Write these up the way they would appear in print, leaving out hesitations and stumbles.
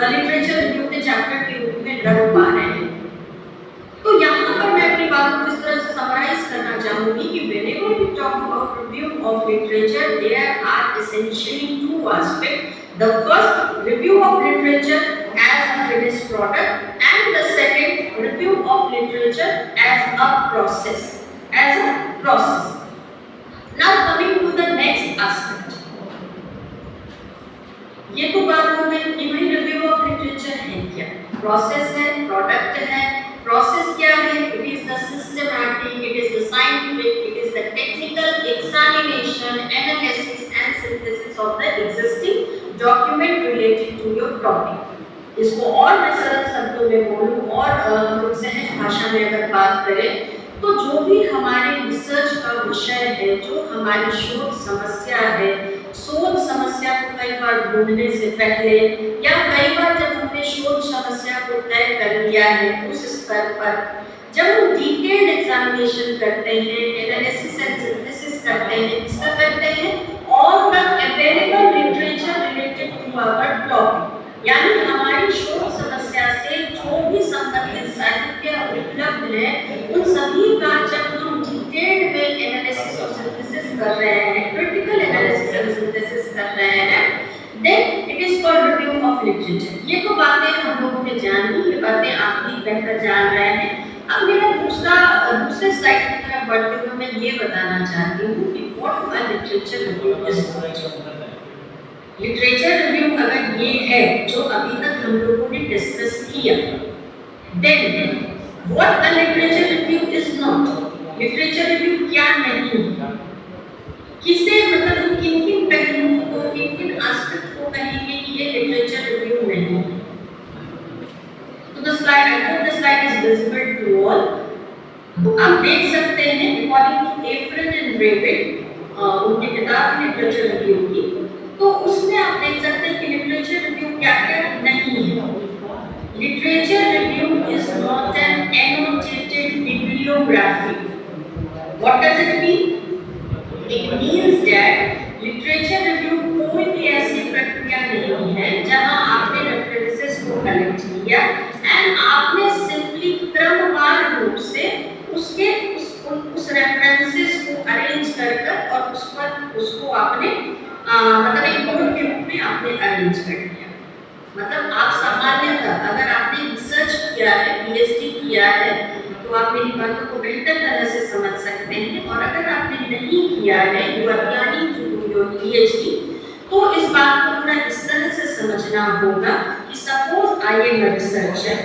Literature review के chapter के रूप में रख पा रहे हैं। तो यहाँ पर मैं अपनी बात को इस तरह से समराइज करना चाहूंगी कि whenever we talk about review of literature, there are essentially two aspects. The first, review of literature as a finished product, and the second, review of literature as a process. Now coming to the next aspect. ये तो बात हो गई कि भाई review of literature है क्या, process है, प्रोडक्ट है। प्रोसेस क्या है? It is the systematic, it is the scientific, it is the technical examination, analysis and synthesis of the existing document related to your topic. इसको और मैं सरल शब्दों में बोलूं और सहज भाषा में अगर बात करें तो जो भी हमारे रिसर्च का विषय है, जो हमारी शोध समस्या है, शोध समस्या को कई बार ढूंढने से पहले या कई बार जब हमने शोध समस्या को तय कर लिया है उस स्तर पर जब हम डिटेल्ड एग्जामिनेशन करते हैं, एनालिसिस एंड सिंथेसिस करते हैं, इसका करते हैं all the available literature related to our topic, यानी हमारी शोध समस्या से जो भी संबंधित साहित्य उपलब्ध है उन सभी का जब हम डिटेल्ड में एनालिसिस और सिंथेसिस कर रहे हैं, क्रिटिकल एनालिसिस एंड सिंथेसिस कर रहे हैं, then it is called review of literature. ये तो बातें हम लोगों ने जान ली, ये बातें आप भी बेहतर जान रहे हैं। अब मेरा दूसरे स्लाइड की तरफ बढ़ते हुए मैं ये बताना चाहती हूँ कि what a literature review is. Literature review अगर ये है जो अभी तक हम लोगों ने डिस्कस किया, then what a literature review is not. Literature review क्या नहीं है, किसे मतलब हम किन-किन पहलुओं को, किन-किन एस्पेक्ट को कहेंगे कि ये लिटरेचर रिव्यू नहीं है। तो the slide, I hope the slide is visible to all. आप देख सकते हैं according to Efron and Ravid उनकी किताब है लिटरेचर रिव्यू की, तो उसमें आप देख सकते हैं कि लिटरेचर रिव्यू क्या-क्या नहीं है। Literature review is not an annotated bibliography. What does it mean? It means that literature review कोई भी ऐसी प्रक्रिया नहीं है जहां आपने रेफरेंसेस को कलेक्ट किया एंड आपने सिंपली क्रमवार रूप से उस रेफरेंसेस को अरेंज कर और उस पर उसको आपने मतलब एक बोर्ड के रूप में आपने अरेंज कर दिया। मतलब आप सामान्यतः अगर आपने रिसर्च किया है, पीएचडी किया है, तो आप मेरी बातों को बेहतर तरह से समझ सकते हैं, और अगर आपने नहीं किया है, you are planning to do your PhD, तो इस बात को थोड़ा इस तरह से समझना होगा कि suppose I am a researcher,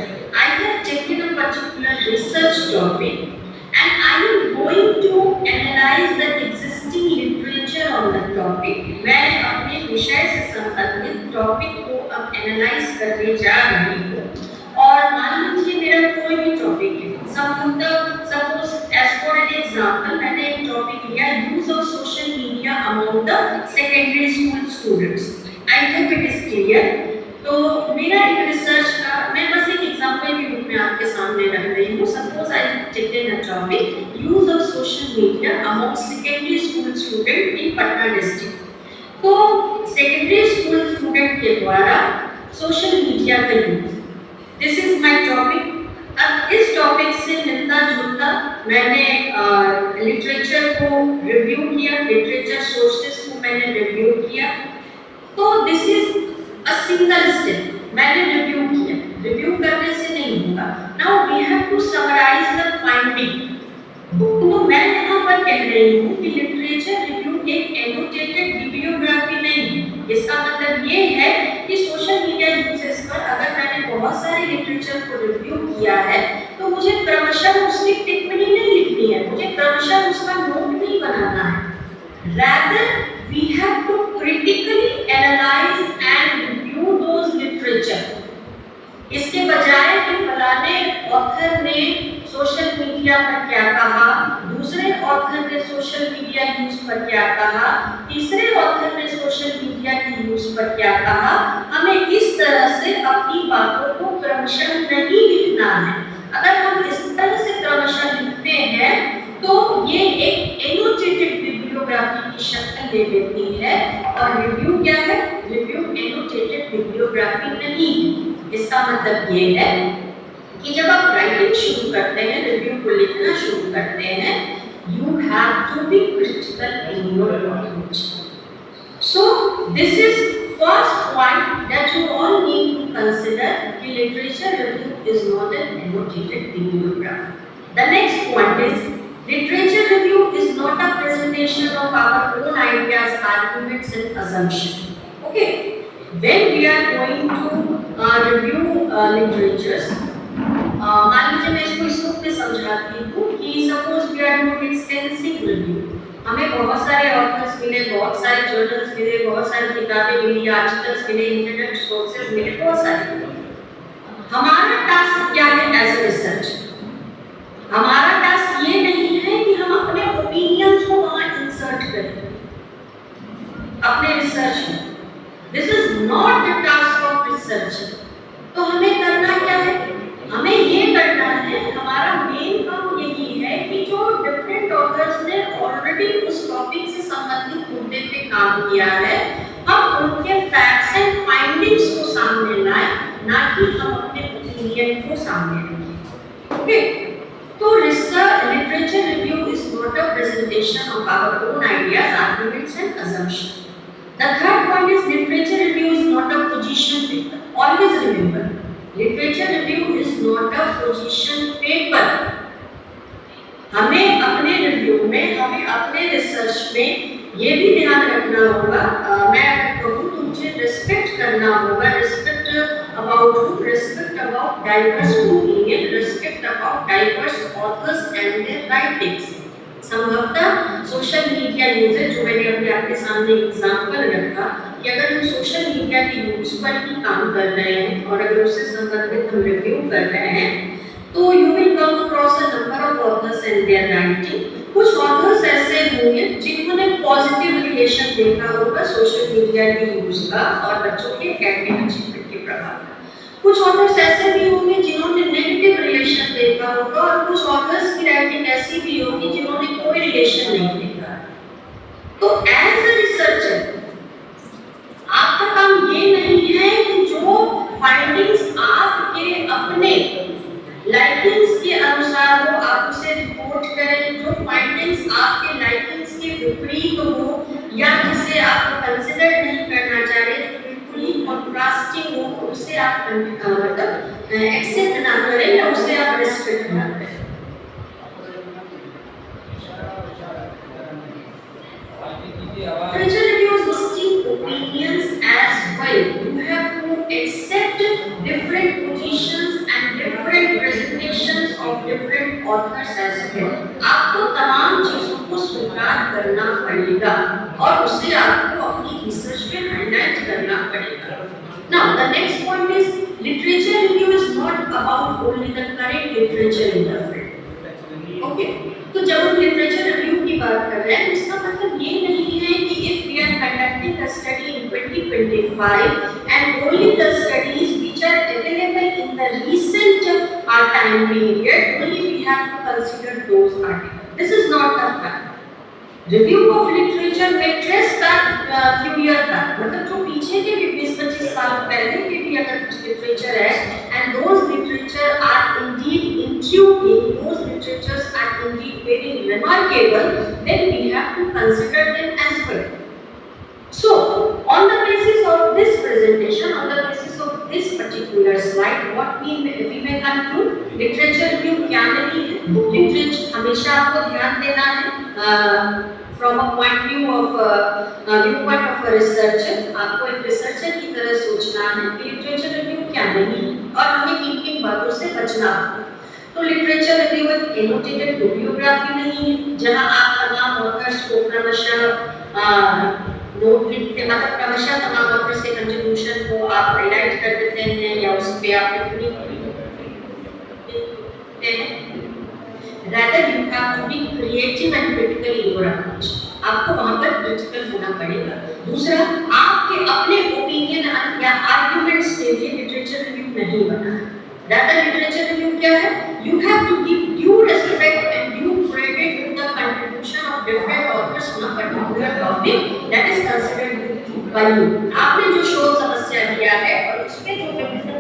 I have taken a particular research topic and I am going to analyze the existing literature on the topic। मैं अपने विषय से संबंधित टॉपिक को अब एनालाइज करने जा रही हूँ, और मान लीजिए मेरा कोई भी टॉपिक है, suppose as for an example मैंने एक टॉपिक लिया use of social media among the secondary school students. I hope it is clear. तो मेरा एक रिसर्च का मैं बस एक एग्जांपल के रूप में आपके सामने रख रही हूँ। Suppose I have taken a topic use of social media among secondary school student in Patna district. तो सेकेंडरी स्कूल स्टूडेंट के द्वारा सोशल मीडिया का use, this is my topic. अब इस टॉपिक से मिलता जुलता मैंने लिटरेचर को रिव्यू किया, लिटरेचर सोर्सेस को मैंने रिव्यू किया। तो this is a single step, मैंने रिव्यू किया, रिव्यू करने से नहीं होगा। Now we have to summarise the finding. तो मैं यहाँ पर कह रही हूँ कि लिटरेचर रिव्यू एक एनोटेटेड बिब्लियोग्राफी नहीं है। इसका मतलब ये है कि सोशल मीडिया यूजेस पर अगर मैंने बहुत सारे लिटरेचर को रिव्यू किया है तो मुझे क्रमशः उसकी टिप्पणी नहीं लिखनी है, मुझे क्रमशः उसका नोट नहीं बनाना है। Rather we have to critically analyse and review those literature. इसके बजाय कि फलाने ऑथर ने सोशल मीडिया पर क्या कहा, दूसरे ऑथर ने सोशल मीडिया यूज पर क्या कहा, तीसरे ऑथर ने सोशल मीडिया की यूज पर क्या कहा, हमें इस तरह से अपनी बातों को क्रमशः नहीं लिखना है। अगर हम इस तरह से क्रमशः लिखते हैं तो ये एक एनोटेटेड बिब्लियोग्राफी की शक्ल ले लेती है। और रिव्यू क्या है? रिव्यू एनोटेटेड बिब्लियोग्राफी नहीं है। इसका मतलब ये है कि जब आप राइटिंग शुरू करते हैं, रिव्यू को लिखना शुरू करते हैं, you have to be critical in your approach. So this is first point that you all need to consider. कि literature review is not an annotated bibliography. The next point is literature review is not a presentation of our own ideas, arguments and assumptions. Okay, when we are going to review literatures, मान लीजिए मैं इसको इस रूप में समझाती हूँ कि suppose we are doing extensive review, हमें बहुत सारे ऑथर्स मिले, बहुत सारे जर्नल्स मिले, बहुत सारी किताबें मिली, आर्टिकल्स मिले, इंटरनेट सोर्सेज मिले, बहुत सारे। हमारा टास्क क्या है एज ए रिसर्च? हमारा टास्क ये नहीं है कि हम अपने ओपिनियंस को वहां इंसर्ट करें अपने रिसर्च में। This is not the task of research. तो हमें करना क्या है? हमें ये करना है, हमारा मेन काम यही है कि जो डिफरेंट ऑथर्स ने ऑलरेडी उस टॉपिक से संबंधित मुद्दे पे काम किया है, हम उनके फैक्ट्स एंड फाइंडिंग्स को सामने लाएं, ना कि हम अपने ओपिनियन को सामने रखें। ओके, तो research literature review is not a presentation of our own ideas, arguments and assumptions. The third point is literature review is not a position paper. Always remember, literature review is not a position paper. हमें अपने review में, हमें अपने research में ये भी ध्यान रखना होगा, मैं अगर कहूँ तो मुझे रिस्पेक्ट करना होगा, respect about diverse opinion, respect about diverse authors and their writings. संभवतः सोशल मीडिया यूजेज, जो मैंने अभी आपके सामने एग्जांपल रखा कि अगर हम सोशल मीडिया के यूज पर ही काम कर रहे हैं और अगर उससे संबंधित हम रिव्यू कर रहे हैं, तो you will come across a number of authors and there writing. कुछ ऑथर्स ऐसे होंगे जिन्होंने पॉजिटिव रिलेशन देखा होगा सोशल मीडिया के यूज का और बच्चों के एकेडमिक अचीवमेंट के प्रभाव। कुछ ऑथर्स ऐसे भी होंगे जिन्होंने नेगेटिव रिलेशन देखा होगा और कुछ ऑथर्स की राइटिंग ऐसी भी होगी जिन्होंने कोई रिलेशन नहीं देखा। तो एज अ रिसर्चर आपका काम ये नहीं है कि जो फाइंडिंग्स आपके अपने लाइकिंग्स के अनुसार हो आप उसे रिपोर्ट करें, जो फाइंडिंग्स आपके लाइकिंग्स के विपरीत हो या जिसे आप कंसीडर नहीं करना चाह रहे, कॉन्ट्रास्टिंग हो, उसे आप मतलब एक्सेप्ट ना करें या उसे आप रिस्पेक्ट ना करें। Literature review is listing opinions as well. You have to accept different positions and different presentations of different authors as well. आपको तमाम चीजों को स्वीकार करना पड़ेगा और उसे आपको अपनी रिसर्च में हाईलाइट करना पड़ेगा। Now the next point is literature review is not about only the current literature in the field. Okay, तो जब हम लिटरेचर रिव्यू की बात कर रहे हैं, इसका मतलब ये नहीं है कि if we are conducting a study in 2025 and only the studies which are available in the recent time period, only we have to consider those articles. This is not the fact. Review of literature में trace का few years back, मतलब जो पीछे के भी 20-25 साल पहले के भी अगर कुछ लिटरेचर है and those literature are indeed intriguing, those literatures are indeed very remarkable, then we have to consider them as well. So on the basis of this presentation, on the basis of this particular slide, what we may conclude, literature review क्या नहीं है? Literature हमेशा आपको ध्यान देना है from a point view of viewpoint of a researcher, आपको एक रिसर्चर की तरह सोचना है कि लिटरेचर रिव्यू क्या नहीं है और हमें किन किन बातों से बचना है। तो लिटरेचर रिव्यू एक एनोटेटेड बिब्लियोग्राफी नहीं है जहां आप तमाम ऑथर्स को क्रमशः नोट लिखते, मतलब क्रमशः तमाम ऑथर्स के कंट्रीब्यूशन को आप हाईलाइट कर देते हैं या उस पे आप टिप्पणी करते हैं। Rather you have to be creative and critical in your approach. आपको वहाँ पर critical होना पड़ेगा। दूसरा, आपके अपने opinion या arguments के लिए literature review नहीं बना है। Rather literature review क्या है? You have to give due respect and due credit to the contribution of different authors on a particular topic that is considered by you. आपने जो शोध समस्या लिया है और उसमें जो विभिन्न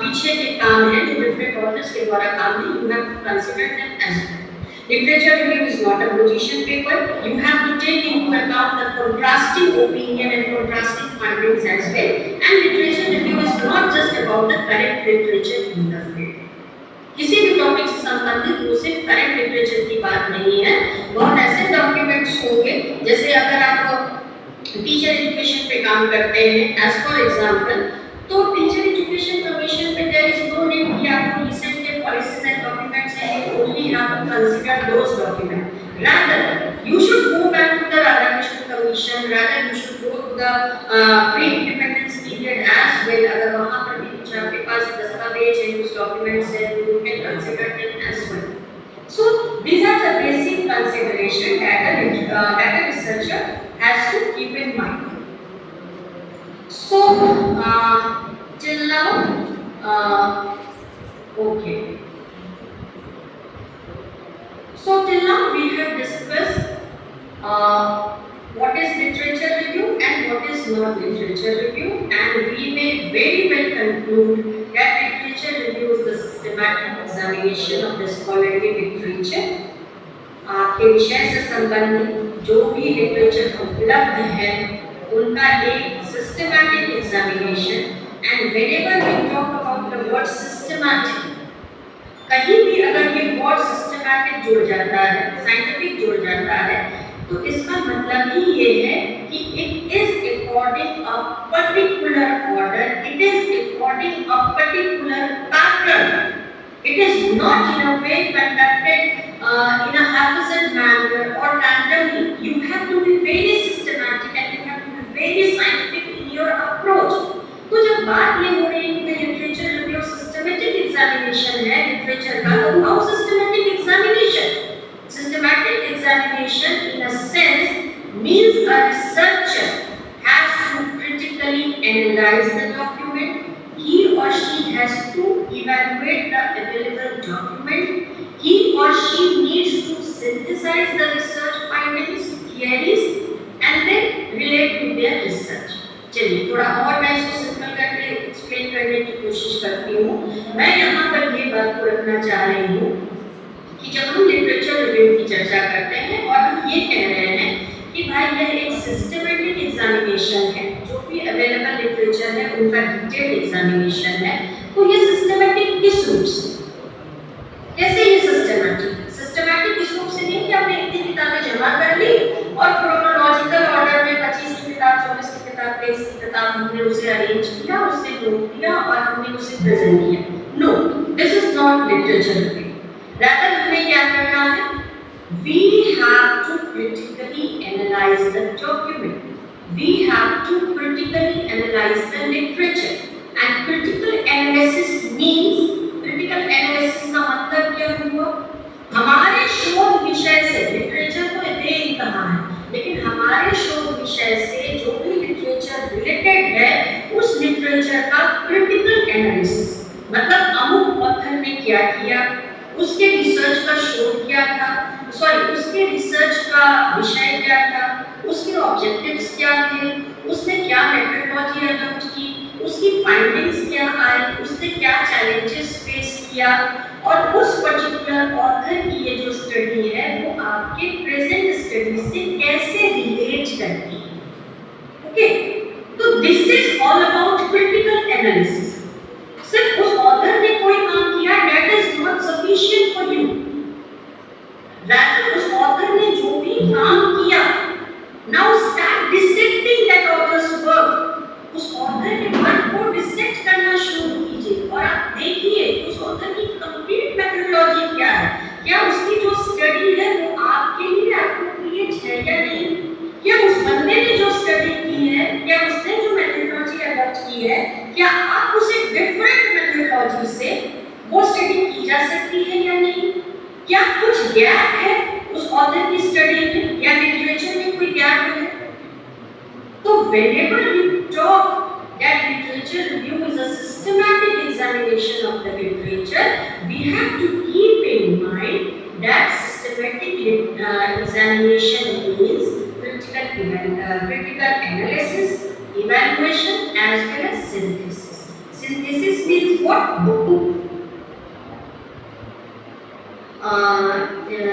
पीछे के काम हैं जो डिफरेंट ऑथर्स के द्वारा काम है, you have to consider them as well. Literature review is not a position paper. You have to take into account the contrasting opinion and contrasting findings as well. And literature review is not just about the current literature in the field. किसी भी topic से संबंधित वो सिर्फ current literature की बात नहीं है. बहुत ऐसे डॉक्यूमेंट्स होंगे, जैसे अगर आप टीचर एजुकेशन पे काम करते हैं एज फॉर एग्जांपल, तो टीचर एजुकेशन कमीशन पे देयर इज नो नीड कि आपको रिसेंट के पॉलिसीज एंड डॉक्यूमेंट्स हैं, you only have to consider those document. Rather, you should go back to the Radhakrishnan Commission. Rather, you should go to the pre-independence period as well. अगर वहाँ पर भी कुछ आपके पास दस्तावेज है, कुछ डॉक्यूमेंट्स हैं, you can consider them as well. So these are the basic consideration that a researcher has to keep in mind. So till now, okay. So till now we have discussed what is literature review and what is not literature review, and we may very well conclude that literature review is the systematic examination of the scholarly literature. आपके विषय से संबंधित जो भी literature उपलब्ध है उनका एक systematic examination. And whenever we talk about the word systematic, कहीं भी अगर ये वर्ड सिस्टमैटिक जुड़ जाता है, साइंटिफिक जुड़ जाता है, तो इसका मतलब ही ये है कि it is according a particular order, it is according a particular pattern. It is not in a way conducted in a haphazard manner or randomly. You have to be very systematic and you have to be very scientific in your approach. तो जब बात ये हो रही है कि literature review systematic examination है literature का, तो how systematic examination? Systematic examination in a sense means a researcher has to critically analyze the document. He or she has to evaluate the available document. He or she needs to synthesize the research findings, theories, and then relate to their research. चलिए थोड़ा और मैं इसको simple करके explain करने की कोशिश करती हूँ. मैं यहाँ पर ये बात को रखना चाह रही हूँ कि जब हम लिटरेचर रिव्यू की चर्चा करते हैं और हम ये कह रहे हैं कि भाई यह एक सिस्टमैटिक एग्जामिनेशन है, जो भी अवेलेबल लिटरेचर है उनका डिटेल्ड एग्जामिनेशन है, तो ये सिस्टमैटिक किस रूप से? कैसे ये सिस्टमैटिक इस रूप से नहीं कि आपने इतनी किताबें जमा कर ली और क्रोनोलॉजिकल ऑर्डर में 25 की किताब, 24 की किताब, 23 की किताब हमने उसे अरेंज किया, उससे नोट किया और हमने उसे प्रेजेंट किया. No, this is not literature review. Rather हमें क्या करना है? We have to critically analyze the document. We have to critically analyze the literature. And critical analysis means, critical analysis का मतलब क्या हुआ? हमारे शोध विषय से, लिटरेचर तो बेइंतहा है, लेकिन हमारे शोध विषय से जो भी लिटरेचर रिलेटेड है उस लिटरेचर का क्रिटिकल एनालिसिस, मतलब अमुक ऑथर ने क्या किया, उसके रिसर्च का शोध क्या था, उसके रिसर्च का विषय क्या था, उसके ऑब्जेक्टिव्स क्या थे, उसने क्या मेथोडोलॉजी अडॉप्ट की, उसकी फाइंडिंग्स क्या आई, उसने क्या चैलेंजेस फेस किया, और उस पर्टिकुलर ऑथर की ये जो स्टडी है वो आपके प्रेजेंट स्टडी से कैसे रिलेट करती है. ओके, तो this is all about critical analysis. सिर्फ उस ऑथर ने कोई काम किया, that is not sufficient for you. Rather उस ऑथर ने जो भी काम किया, now start dissecting that authors work. उस ऑथर के वर्क को डिसेक्ट करना शुरू कीजिए और आप देखिए उस ऑथर की कंप्लीट मेथोडोलॉजी क्या है, क्या उसकी जो स्टडी है वो आपके लिए एप्रोप्रिएट है या नहीं, क्या उस बंदे ने जो स्टडी की है, क्या उसने जो मेथोडोलॉजी अडॉप्ट की है, क्या आप उसे डिफरेंट मेथोडोलॉजी से वो स्टडी की जा सकती है या नहीं, क्या कुछ गैप है उस ऑथर की स्टडी में या लिटरेचर में कोई गैप है. तो whenever we talk that literature review is a systematic examination of the literature, we have to keep in mind that systematic examination means critical analysis, evaluation as well as synthesis. Synthesis means what?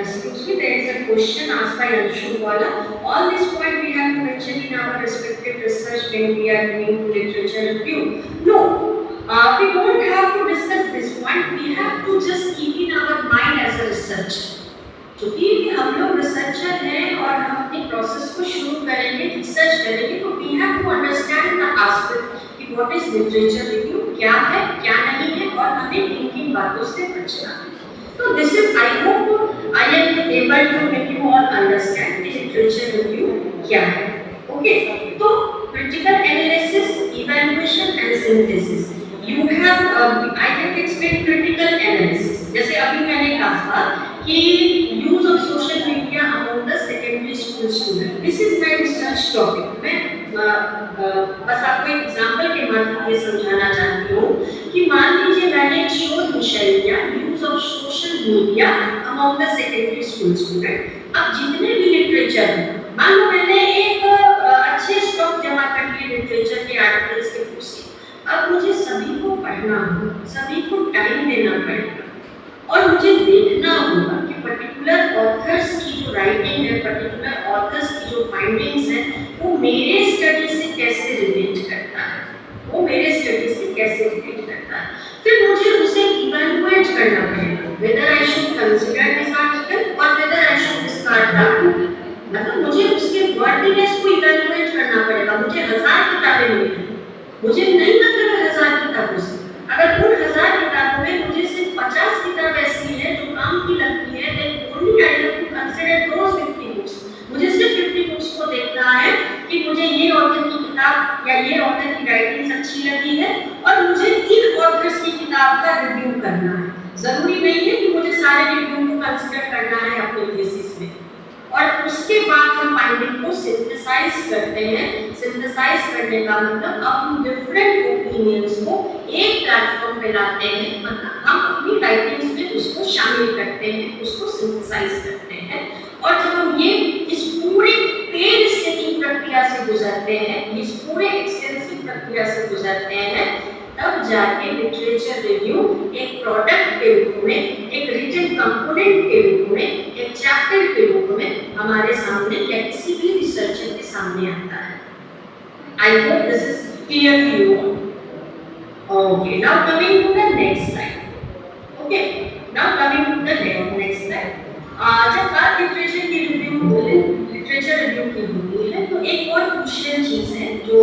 Excuse me, there is a question asked by Anshu Wala. All this point we have to mention in our respective research when we are doing literature review. No, we don't have to discuss this point. We have to just keep in our mind as a researcher. क्योंकि हम लोग researcher हैं और हम अपनी process को शुरू करेंगे, रिसर्च करेंगे, तो we have to understand the aspect कि व्हाट इज लिटरेचर रिव्यू, क्या है क्या नहीं है, और हमें किन किन बातों से बचना है. So this is, I hope I am able to make you all understand the literature review क्या है. Okay, तो critical analysis, evaluation and synthesis. You have I can explain critical analysis. जैसे अभी मैंने कहा कि use of social media among the secondary school student. This is my research topic. मैं बस आपको एक एग्जांपल के माध्यम से समझाना चाहती हूँ कि मान लीजिए मैंने एक शोध विषय लिया use of social media among the secondary school student. अब जितने भी लिटरेचर हैं, मान लो मैंने एक अच्छे स्टॉक जमा कर लिए लिटरेचर के आर्टिकल्स के बुक्स के. अब मुझे सभी को पढ़ना होगा, सभी को टाइम देना पड़ेगा और मुझे देखना होगा कि पर्टिकुलर ऑथर्स की जो राइटिंग है, पर्टिकुलर ऑथर्स की जो फाइंडिंग्स हैं, वो मेरे स्टडी से कैसे रिलेट करता है, वो मेरे स्टडी से कैसे रिलेट करता है. फिर मुझे उसे इवैल्यूएट करना पड़ेगा, whether I should consider this article और whether I should discard the article. मतलब मुझे उसके वर्डिनेस को इवैल्यूएट करना पड़ेगा. मुझे 1000 किताबें मिली, मुझे नहीं मतलब 1000 किताबों से. अगर उन 1000 किताबों में मुझे सिर्फ 50 किताब ऐसी है जो काम की लगती है, then only I have to consider those 50 books. मुझे सिर्फ 50 बुक्स को देखना है कि मुझे ये ऑथर की किताब या ये ऑथर की राइटिंग्स अच्छी लगी है और मुझे इन ऑथर्स की किताब का रिव्यू करना है. जरूरी नहीं है कि मुझे सारे रिव्यू को कंसीडर करना है अपने थीसिस में. और उसके बाद हम फाइंडिंग को सिंथेसाइज करते हैं. सिंथेसाइज करने का मतलब हम डिफरेंट ओपिनियंस को एक प्लेटफॉर्म पे लाते हैं, मतलब हम अपनी राइटिंग्स में उसको शामिल करते हैं, उसको सिंथेसाइज करते हैं. और जब हम ये इस पूरी पेज सेटिंग प्रक्रिया से गुजरते हैं, इस पूरे एक्सटेंसिव प्रक्रिया से गुजरते हैं, तब जाके लिटरेचर रिव्यू एक प्रोडक्ट के रूप में, एक रिटन कंपोनेंट के रूप में, एक चैप्टर के रूप में हमारे सामने या किसी भी रिसर्चर के सामने आता है. I hope this is clear to you. Okay, now coming to the next slide. Okay, now coming to the next slide. जब बात लिटरेचर की लिटरेचर रिव्यू की होती है तो एक और क्रूशियल चीज है जो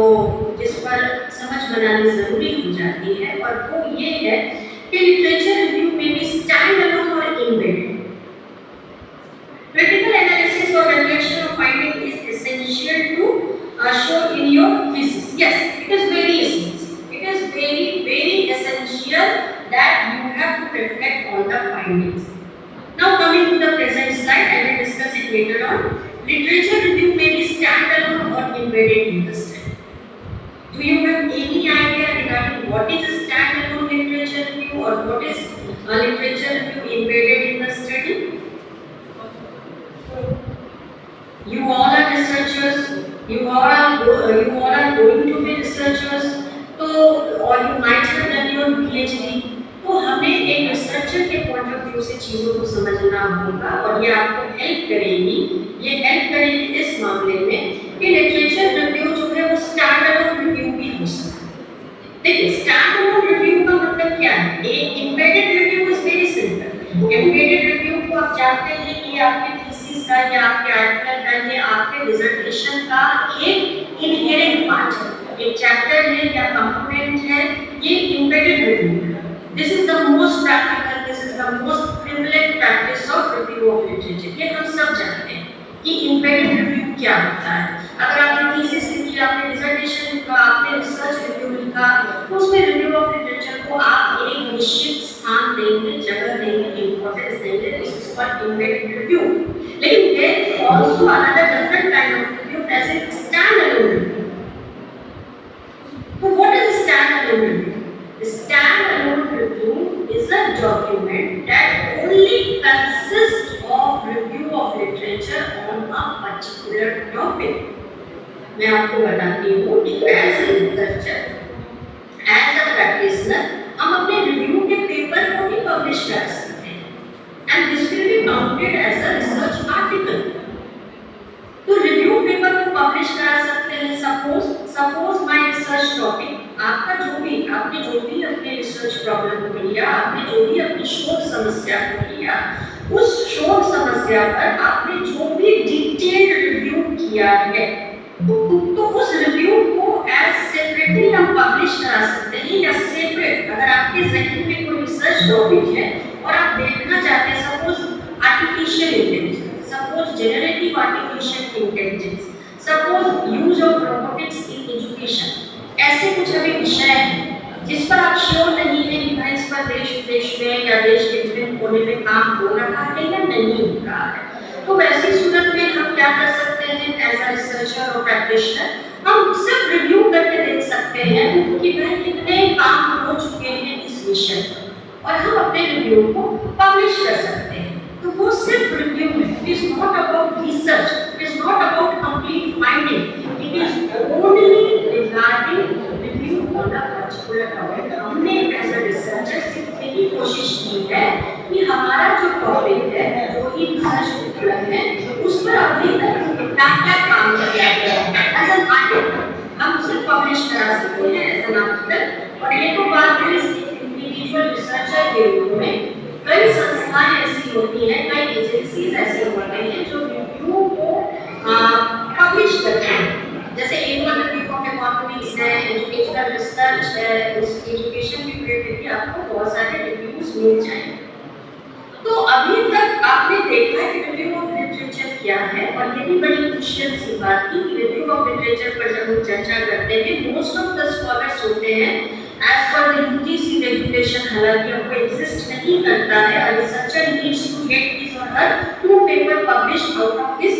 जिस पर समझ बनानी जरूरी हो जाती है, और वो ये है कि लिटरेचर रिव्यू में भी स्टैंड अलोन और embedded. Critical analysis or reflection of finding is essential to show in your thesis. Yes, it is very essential. It is very essential that you have to reflect on the findings. Now coming to the present slide, I will discuss it later on. Literature review may be standalone or embedded in the study. Do you have any idea regarding what is a standalone literature review or what is a literature review embedded in the study? You all are researchers. You all are going to be researchers. तो or you might have done your PhD. तो हमें एक researcher के point of view से चीज़ों को समझना होगा और ये आपको हेल्प करेगी इस मामले में कि लिटरेचर रिव्यू जो है वो स्टैंड अलोन रिव्यू भी हो सकता है. देखिए, स्टैंड अलोन रिव्यू का मतलब क्या है? एक embedded review is very simple. Embedded review को आप जानते हैं कि आपके थीसिस का या आपके आर्टिकल का या आपके डिसर्टेशन का एक इनहेरेंट पार्ट है, एक चैप्टर है या कंपोनेंट है. ये एम्बेडेड रिव्यू है. This is the most practical, this is the most prevalent practice of review of literature. ये हम सब जानते हैं कि embedded review क्या होता है. अगर आपने थीसिस लिखी, आपने डिसर्टेशन लिखा, आपने रिसर्च रिव्यू लिखा, तो उसमें रिव्यू ऑफ लिटरेचर को आप एक निश्चित स्थान देंगे, जगह देंगे, इंपॉर्टेंस देंगे. This is called embedded review. लेकिन there is also another different kind of review, that is standalone review. So what is standalone review? Standalone review is a document that only consists of review of literature on a particular topic. मैं आपको बताती हूँ कि as a researcher, as a practitioner, research topic, आपका जो भी आपने जो भी अपने रिसर्च प्रॉब्लम को लिया, आपने जो भी अपनी शोध समस्या को लिया, उस शोध समस्या पर आपने जो भी डिटेल्ड रिव्यू किया है, तो उस रिव्यू को एज सेपरेटली हम पब्लिश करा सकते हैं या सेपरेट। अगर आपके जहन में कोई रिसर्च टॉपिक है और आप देखना चाहते हैं, suppose artificial intelligence, suppose generative artificial intelligence, suppose use of robotics in education, ऐसे कुछ अभी विषय हैं जिस पर आप श्योर नहीं है कि भाई इस पर देश विदेश में या देश के विभिन्न कोने में काम हो रहा है या नहीं हो रहा है, तो वैसी सूरत में हम क्या कर सकते हैं एज अ रिसर्चर और प्रैक्टिशनर, हम सिर्फ रिव्यू करके देख सकते हैं कि भाई कितने काम हो चुके हैं इस विषय पर, और हम अपने रिव्यू को पब्लिश कर सकते हैं। तो वो सिर्फ रिव्यू है, it is not about research, it is not about complete finding, it is only regarding review on a particular topic. हमने एज अ रिसर्चर सिर्फ यही कोशिश की है कि हमारा जो टॉपिक है, जो ही रिसर्च पेपर है, उस पर अभी तक क्या-क्या काम किया गया है एज एन आर्टिकल हम उसे पब्लिश करा सकते हैं एज एन आर्टिकल। और ये तो बात है इंडिविजुअल रिसर्चर के रूप में। कई संस्थाएं ऐसी होती हैं, कई एजेंसीज ऐसे होते हैं जो रिव्यू को पब्लिश करते हैं, जैसे एनुअल रिव्यू ऑफ इकोनॉमिक्स है, एजुकेशनल रिसर्च है, एजुकेशन के फील्ड में आपको बहुत सारे रिव्यूज मिल जाएंगे। तो अभी तक आपने देखा है कि रिव्यू ऑफ लिटरेचर क्या है, और ये भी बड़ी क्रूशियल सी बात थी कि रिव्यू ऑफ लिटरेचर पर जब हम चर्चा करते हैं, मोस्ट ऑफ द स्कॉलर्स होते हैं as per the UGC regulation, हालांकि वो एग्जिस्ट नहीं करता है, a researcher needs to get his or her 2 paper published out of his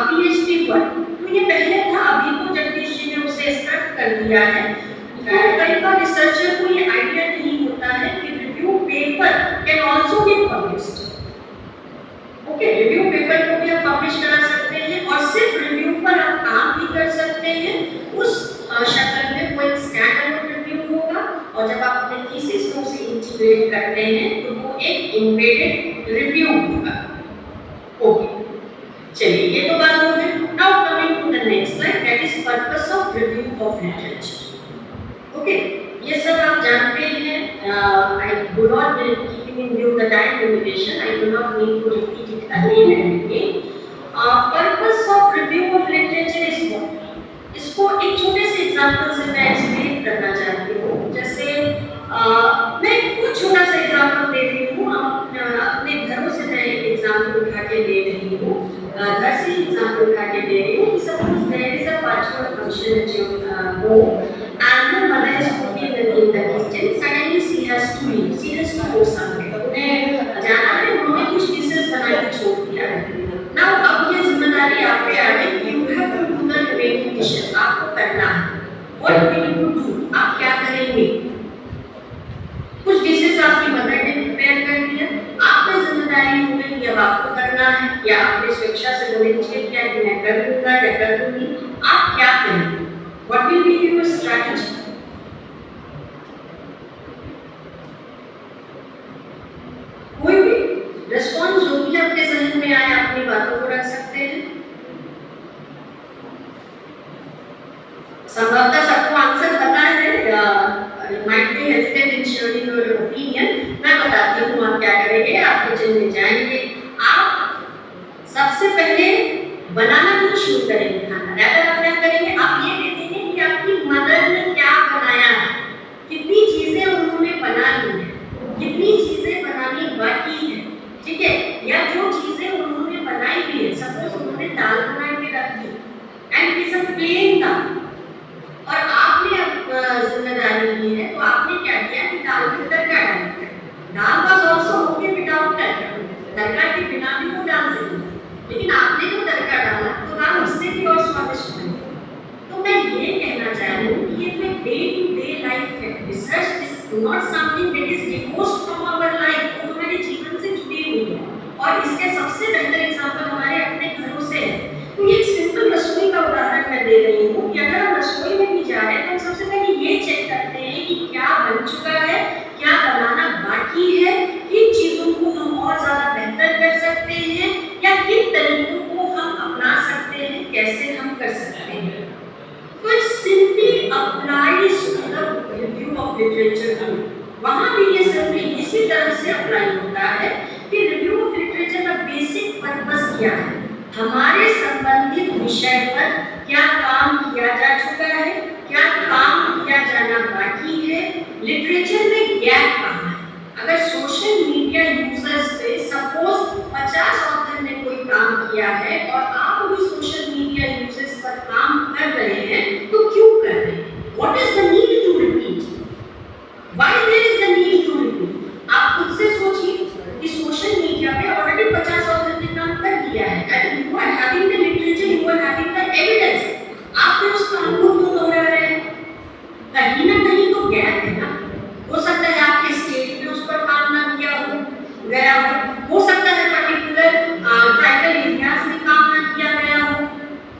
PhD work. तो ये पहले था, अभी तो जगदीश जी ने उसे स्ट्रक कर दिया है। तो कई बार रिसर्चर को ये आइडिया नहीं होता है कि review paper can also be published. Okay, review paper को भी आप पब्लिश करा सकते हैं और सिर्फ रिव्यू पर आप काम भी कर सकते हैं। उस शक्ल में कोई स्टैंडर्ड रिव्यू होगा, और जब आप अपने थीसिस को उसे इंटीग्रेट करते हैं तो वो एक एम्बेडेड रिव्यू होगा। ओके, चलिए ये तो बात हो गई। Now coming to the next slide, that is purpose of review of literature. Okay, ये सब आप जानते हैं। I do not keeping in view the time limitation, I do not need to repeat it again and again. Purpose of review of literature is what, इसको एक छोटे से example से मैं एक्सप्लेन करना चाहती हूँ। जैसे मैं कुछ छोटा सा एग्जांपल दे रही हूँ, अपने घरों से मैं एक एग्जांपल उठा के दे रही हूँ, घर से एग्जांपल उठा के दे रही हूँ। Suppose there is a partial function at your home and the mother is cooking in the kitchen. Suddenly she has to leave, she has to go somewhere. उन्हें जाना है, उन्होंने कुछ डिशेस बना के छोड़ दिया है। Now अब ये जिम्मेदारी आप पे आ गई, you have to do the remaining dishes, आपको करना है। What will you do? आप क्या करेंगे? कुछ डिशेस आपकी मदर ने प्रिपेयर कर दिया, आप पे जिम्मेदारी हो गई कि अब आपको करना है, या आपने स्वेच्छा से वॉलंटियर किया कि मैं कर दूंगा या कर दूंगी, आप क्या करेंगे? What will be your strategy? कोई भी रिस्पॉन्स जो भी आपके जहन में आए, अपनी बातों को रख सकते हैं। संभवतः सबको आंसर पता है, might be hesitant in sharing your opinion। मैं बताती हूँ आप क्या करेंगे। आप किचन में जाएंगे, आप सबसे पहले बनाना नहीं शुरू करेंगे खाना, rather आप क्या करेंगे, आप ये देखेंगे कि आपकी मदर ने क्या बनाया है, कितनी चीजें उन्होंने बना ली है, कितनी चीजें बनानी बाकी है, ठीक है, या जो चीजें उन्होंने बनाई भी है। सपोज उन्होंने दाल बना के रख दी and it is a plain dal, और आपने जिम्मेदारी ली है, तो आपने क्या किया कि दाल में तड़का डाल दिया। दाल वाज आल्सो ओके विदाउट तड़का, तड़का के बिना भी वो डाल सकते, लेकिन आपने जो तड़का डाला तो दाल उससे भी और स्वादिष्ट बनी। तो मैं ये कहना चाह रही हूँ कि ये तो डे टू डे लाइफ है। Research is not something that is divorced from our life, वो हमारे जीवन से जुड़ी हुई है, और इसके सबसे बेहतर एग्जांपल हमारे अपने घरों से है। तो ये एक सिंपल रसोई का उदाहरण मैं दे रही हूँ कि अगर हम रसोई में भी जा रहे हैं तो हम सबसे पहले ये चेक करते हैं कि क्या बन चुका है, क्या बनाना बाकी है, किन चीजों को हम और ज्यादा बेहतर कर सकते हैं, या किन तरीकों को हम अपना सकते हैं, कैसे हम कर सकते हैं। तो इट सिंपली अप्लाइज लिटरेचर में गैप कहाँ है? अगर सोशल मीडिया यूजर्स पे सपोज 50 ऑथर ने कोई काम किया है और आप भी सोशल मीडिया यूजर्स पर काम कर रहे हैं, तो क्यों कर रहे हैं? What is the need to repeat? Why there is the need to repeat? आप खुद से सोचिए कि सोशल मीडिया पे ऑलरेडी 50 ऑथर ने काम कर लिया है and you are having the literature, you are having the evidence. आप फिर उस काम को क्यों दोहरा रहे हैं? कहीं ना कहीं तो गैप है ना। हो सकता है आपके स्टेट में उस पर काम ना किया गया हो सकता है पर्टिकुलर ट्राइबल एरियाज में काम ना किया गया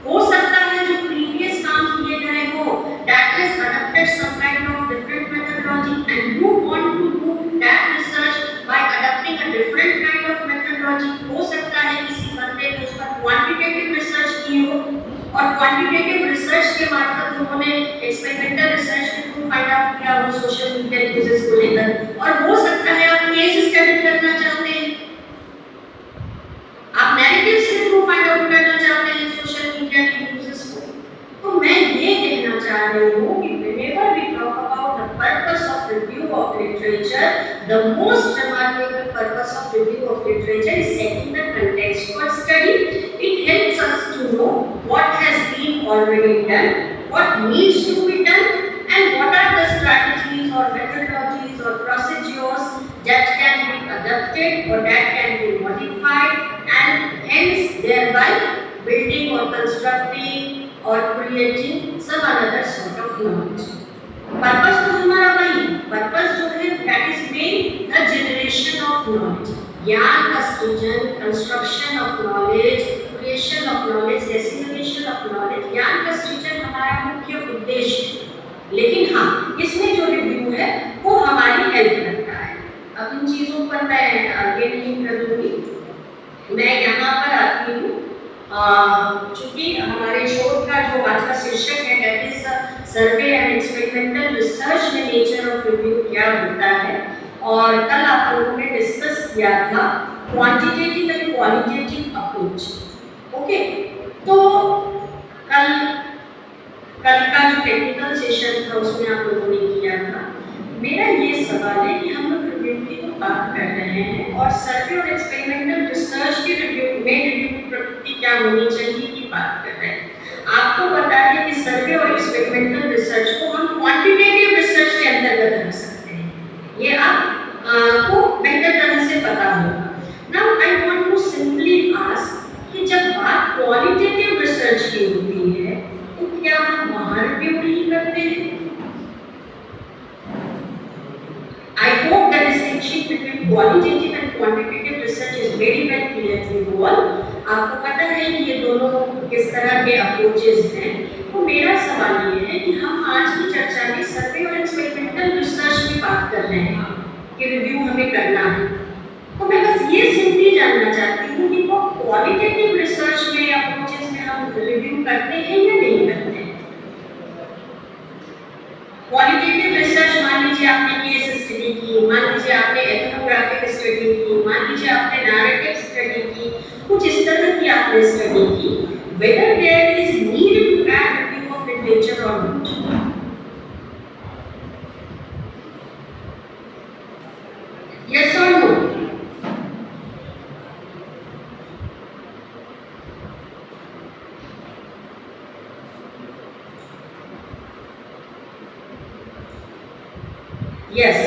हो सकता है जो प्रीवियस काम किए गए हो that has adopted some kind of different methodology and you want to do that research by adopting a different kind of methodology. हो सकता है किसी बंदे ने उस पर क्वांटिटेटिव रिसर्च की हो और क्वांटिटेटिव रिसर्च के मार्फत उन्होंने एक्सपेरिमेंटल रिसर्च के थ्रू फाइंड आउट किया हो सोशल मीडिया यूजेस को लेकर, और हो सकता है आप केस स्टडी करना चाहते हैं, आप नैरेटिव्स के थ्रू फाइंड आउट करना चाहते हैं सोशल मीडिया के यूजेस को। तो मैं ये कहना चाह रही हूँ कि whenever we talk about the purpose of review of literature, the most remarkable purpose of review of literature is setting the context for study. It helps us to know what has been already done, what needs to be done, and what are the strategies or methodologies or procedures that can be adapted or that can be modified, and hence thereby building or constructing or creating some another sort of knowledge. Purpose तो हमारा वही, purpose जो है that is main the generation of knowledge, ज्ञान का सृजन, construction of knowledge, creation of knowledge, dissemination of knowledge, ज्ञान का सृजन हमारा मुख्य उद्देश्य है। लेकिन हाँ, इसमें जो रिव्यू है वो हमारी हेल्प करता है। अब इन चीज़ों पर मैं आगे नहीं करूँगी, मैं यहाँ पर आती हूँ चूँकि हमारे शोध का जो आज का शीर्षक है that is survey and experimental research में नेचर ऑफ रिव्यू क्या होता है, और कल आप लोगों ने डिस्कस किया था quantitative and qualitative approach. Okay, तो कल का जो टेक्निकल सेशन था उसमें आप लोगों ने किया था। मेरा ये सवाल है कि हम लोग रिव्यू की तो बात कर रहे हैं और सर्वे और एक्सपेरिमेंटल रिसर्च के रिव्यू की प्रकृति क्या होनी चाहिए की बात कर रहे हैं। आपको पता है कि सर्वे और एक्सपेरिमेंटल रिसर्च को हम क्वांटिटेटिव रिसर्च के अंतर्गत रख सकते हैं, ये आपको बेहतर तरह से पता होगा। Now I want to simply ask कि जब बात क्वालिटेटिव रिसर्च की होती है तो क्या हम वहाँ रिव्यू नहीं करते हैं? I hope the distinction between qualitative and quantitative research is very well clear to you all. आपको पता है कि ये दोनों किस तरह के अप्रोचेस हैं। तो मेरा सवाल ये है कि हम आज की चर्चा में सर्वे और एक्सपेरिमेंटल रिसर्च की बात कर रहे हैं कि रिव्यू हमें करना है, तो मैं बस ये सिंपली जानना चाहती हूँ कि वो क्वालिटेटिव रिसर्च में अप्रोचेस में हम रिव्यू करते हैं या नहीं करते हैं। क्वालिटेटिव रिसर्च मान लीजिए आपने केस स्टडी की, मान लीजिए आपने एथनोग्राफिक स्टडी की, मान लीजिए आपने नैरेटिव स्टडी की, कुछ इस तरह की आपने स्टडी की, whether there is need to add review of literature or not. Yes or no? Yes,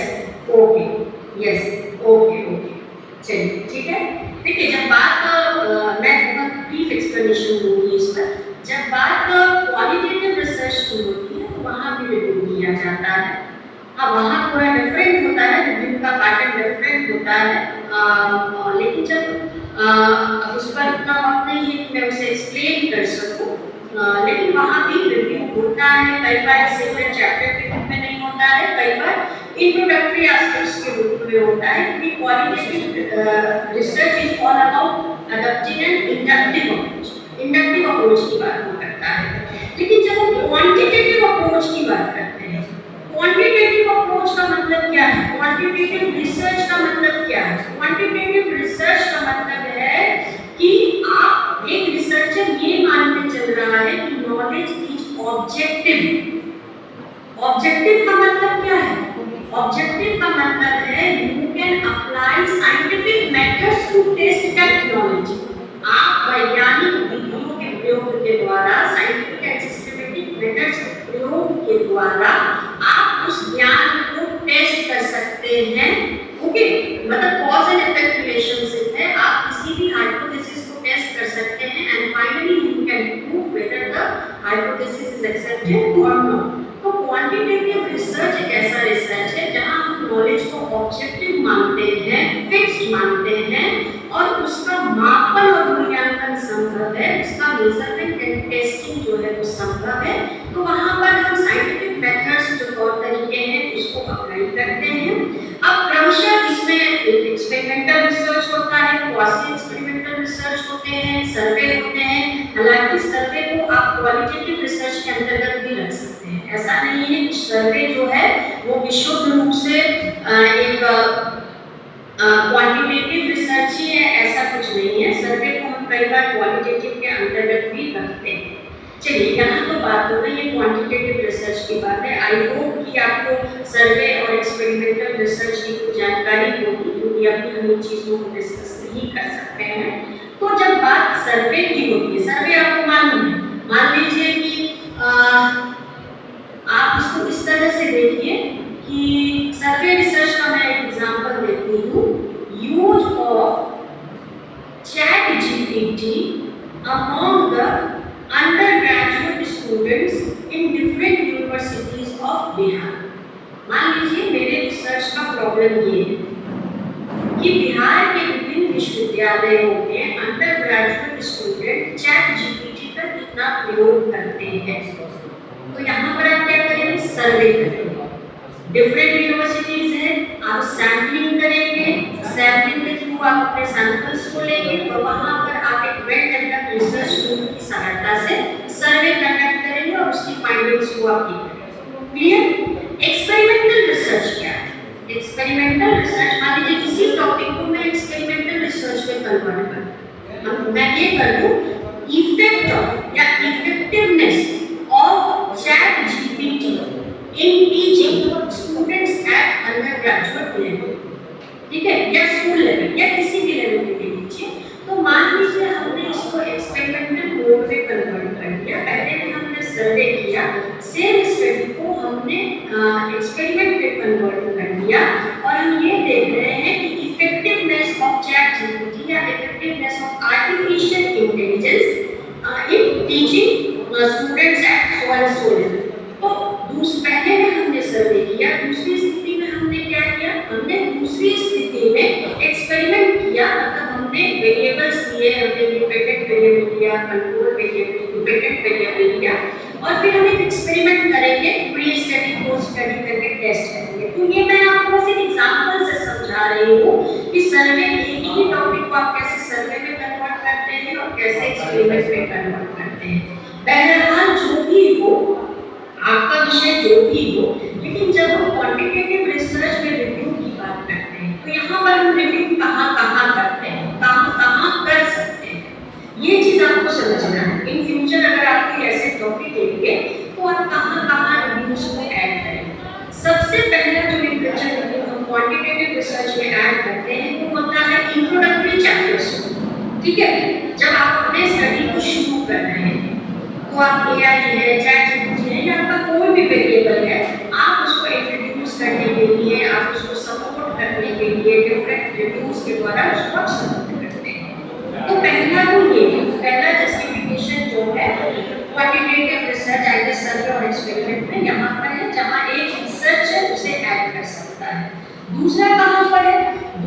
okay, yes, okay, okay. चलिए ठीक है। देखिए जब बात मैं बहुत ब्रीफ एक्सप्लेनेशन दूंगी इस पर। जब बात क्वालिटेटिव रिसर्च की होती है तो वहाँ भी रिव्यू किया जाता है। हाँ, वहाँ थोड़ा डिफरेंट होता है, रिव्यू का पैटर्न डिफरेंट होता है, लेकिन जब अब उस पर इतना वक्त नहीं है कि मैं उसे एक्सप्लेन कर सकूँ, लेकिन वहाँ भी रिव्यू होता है। कई बार सेपरेट चैप्टर के रूप में नहीं होता है, कई बार इंट्रोडक्टरी एस्पेक्ट्स के रूप में होता है, क्योंकि qualitative research is all about adopting an inductive approach की बात करता है। लेकिन जब हम क्वांटिटेटिव अप्रोच की बात करते हैं, क्वांटिटेटिव अप्रोच का मतलब क्या है, क्वांटिटेटिव रिसर्च का मतलब क्या है? क्वांटिटेटिव रिसर्च का मतलब है कि आप एक रिसर्चर ये मान के चल रहा है कि नॉलेज इज ऑब्जेक्टिव। ऑब्जेक्टिव का मतलब क्या है? ऑब्जेक्टिव का मतलब है you can apply scientific methods to test that knowledge. आप वैज्ञानिक विधियों के प्रयोग के द्वारा, साइंटिफिक एंड सिस्टमैटिक मेथड्स के प्रयोग के द्वारा आप उस ज्ञान को टेस्ट कर सकते हैं। ओके, मतलब कॉज एंड इफेक्ट रिलेशनशिप है, आप किसी भी हाइपोथेसिस को टेस्ट कर सकते हैं and finally you can prove whether the hypothesis is accepted और नॉट। तो क्वांटिटेटिव रिसर्च एक ऐसा रिसर्च है जहां हम नॉलेज को ऑब्जेक्टिव मानते हैं, फिक्स्ड मानते हैं और उसका मापन और मूल्यांकन संभव है, उसका मेजरमेंट एंड टेस्टिंग जो है वो संभव है। तो वहां पर हम साइंटिफिक मेथड्स जो तौर तरीके हैं उसको अप्लाई करते हैं। अब क्रमशः इसमें एक्सपेरिमेंटल रिसर्च होता है, क्वासी एक्सपेरिमेंटल रिसर्च होते हैं, सर्वे होते हैं। हालांकि सर्वे को आप क्वालिटेटिव रिसर्च के अंतर्गत भी रख सकते हैं। ऐसा नहीं है कि सर्वे जो है वो विशुद्ध रूप से एक क्वांटिटेटिव रिसर्च ही है, ऐसा कुछ नहीं है। सर्वे को हम कई बार क्वालिटेटिव के अंतर्गत भी रखते हैं। चलिए, यहाँ तो बात हो गई है क्वांटिटेटिव रिसर्च की बात है। आई होप कि आपको सर्वे और एक्सपेरिमेंटल रिसर्च की कुछ जानकारी होगी, क्योंकि अभी हम इन चीज़ों को डिस्कस नहीं कर सकते हैं। तो जब बात सर्वे की होती है, सर्वे आपको मालूम है, मान लीजिए कि आप इसको इस तरह से देखिए कि सर्वे रिसर्च का मैं एक एग्जांपल देती हूँ। Use of chat GPT among the undergraduate students in different universities of Bihar. मान लीजिए मेरे रिसर्च का प्रॉब्लम ये है कि बिहार के विभिन्न विश्वविद्यालयों में अंडरग्रेजुएट स्टूडेंट चैट जीपीटी का कितना प्रयोग करते हैं। तो यहाँ पर आप क्या करेंगे, सर्वे करेंगे। डिफरेंट यूनिवर्सिटीज है, आप सैम्पलिंग करेंगे, सैम्पलिंग के थ्रू आप अपने सैंपल्स को लेंगे और वहाँ पर आप एक वेल डेवलप्ड रिसर्च टूल की सहायता से सर्वे कंडक्ट करेंगे और उसकी फाइंडिंग्स को आप लिखेंगे। क्लियर? एक्सपेरिमेंटल रिसर्च क्या है? एक्सपेरिमेंटल रिसर्च, मान लीजिए किसी टॉपिक को मैं एक्सपेरिमेंटल रिसर्च में कन्वर्ट करूँ, मैं ये कर दूँ इफेक्ट ऑफ या effectiveness of chat GPT in teaching students at undergraduate level, ठीक है, या स्कूल लेवल या किसी भी लेवल पे ले लीजिए। तो मान लीजिए हमने इसको एक्सपेरिमेंटल मोड में कन्वर्ट कर दिया। पहले भी हमने सर्वे किया, सेम स्टडी को हमने एक्सपेरिमेंट में कन्वर्ट कर दिया और हम ये देख रहे हैं कि इफेक्टिवनेस ऑफ चैट जीपीटी या effectiveness of artificial intelligence in teaching students at so and so level. तो पहले में हमने सर्वे किया, दूसरी स्थिति में हमने क्या किया, हमने दूसरी स्थिति में एक्सपेरिमेंट किया। मतलब हमने वेरिएबल्स लिए, हमने डिपेंडेंट वेरिएबल लिया, कंट्रोल वेरिएबल, डिपेंडेंट वेरिएबल लिया और फिर हम एक एक्सपेरिमेंट करेंगे, प्री स्टडी पोस्ट स्टडी करके टेस्ट करेंगे। तो ये मैं आपको सिर्फ एग्जांपल से समझा रही हूँ कि सर्वे, एक ही टॉपिक को आप कैसे सर्वे में कन्वर्ट करते हैं और कैसे एक्सपेरिमेंट में कन्वर्ट करते हैं। बहरहाल जो भी हो, आपका विषय जो भी हो, लेकिन जब हम क्वांटिटेटिव रिसर्च में रिव्यू की बात करते हैं तो यहाँ पर हम रिव्यू कहाँ करते हैं, कहाँ कर सकते हैं, ये चीज आपको समझना है। इन फ्यूचर अगर आप कोई ऐसे टॉपिक लेंगे तो आप कहाँ रिव्यूज को ऐड करेंगे। सबसे पहला जो लिटरेचर रिव्यू हम क्वांटिटेटिव रिसर्च में ऐड करते हैं वो होता है इंट्रोडक्टरी चैप्टर्स। ठीक है, जब आप अपने स्टडी को शुरू कर रहे हैं तो आप एआई है, चैट जीपीटी है या आपका कोई भी वेरिएबल है, आप उसको इंट्रोड्यूस करने के लिए, आप उसको सपोर्ट करने के लिए डिफरेंट रिव्यूज के द्वारा उसको आप सपोर्ट करते हैं। तो पहला तो ये पहला जस्टिफिकेशन जो है क्वांटिटेटिव रिसर्च आइदर सर्वे और एक्सपेरिमेंट में यहाँ पर है, जहाँ एक रिसर्च है उसे ऐड कर सकता है। दूसरा कहाँ पर है?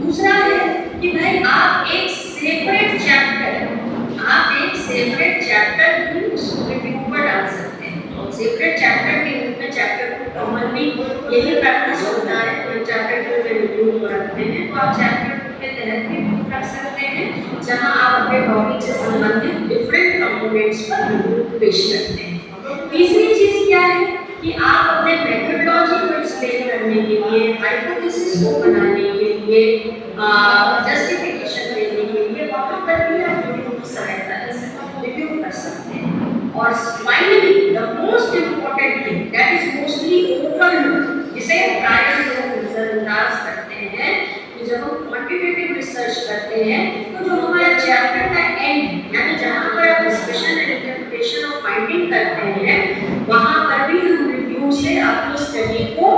दूसरा है कि भाई आप एक सेपरेट चैप्टर रिव्यू पर डाल सकते हैं। सेपरेट चैप्टर के रूप में चैप्टर को कॉमनली यही प्रैक्टिस होता है, तो चैप्टर को रिव्यू रखते हैं तो आप चैप्टर के तहत भी रख सकते हैं, जहां आप अपने टॉपिक से संबंधित डिफरेंट कंपोनेंट्स पर रिव्यू पेश करते हैं। तीसरी चीज क्या है कि आप अपने मेथोडोलॉजी को एक्सप्लेन करने के लिए, हाइपोथेसिस को बनाने के लिए, जस्टिफिकेशन देने के लिए वहां पर भी आप रिव्यू की सहायता से रिव्यू कर सकते हैं। और finally the most important thing that is mostly overlooked, जिसे प्रायः लोग क्वांटिटेटिव रिसर्च करते हैं तो जो हमारा चैप्टर का एंड यानी जहाँ पर आप discussion and interpretation of finding करते हैं वहाँ पर भी हम रिव्यू से अपनी स्टडी को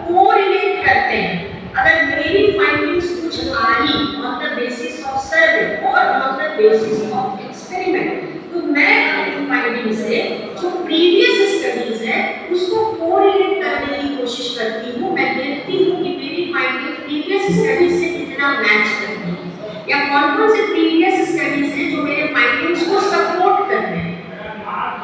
कोरिलेट करते हैं। अगर मेरी फाइंडिंग्स कुछ आई on the basis of survey और on the basis of experiment तो मैं अपनी फाइंडिंग से जो प्रीवियस स्टडीज है उसको कोरिलेट करने की कोशिश करती हूँ। मैं देखती हूँ कि मेरी फाइंडिंग प्रीवियस स्टडीज से कितना मैच करती है या कौन-कौन से प्रीवियस स्टडीज हैं जो मेरे फाइंडिंग्स को सपोर्ट कर रहे हैं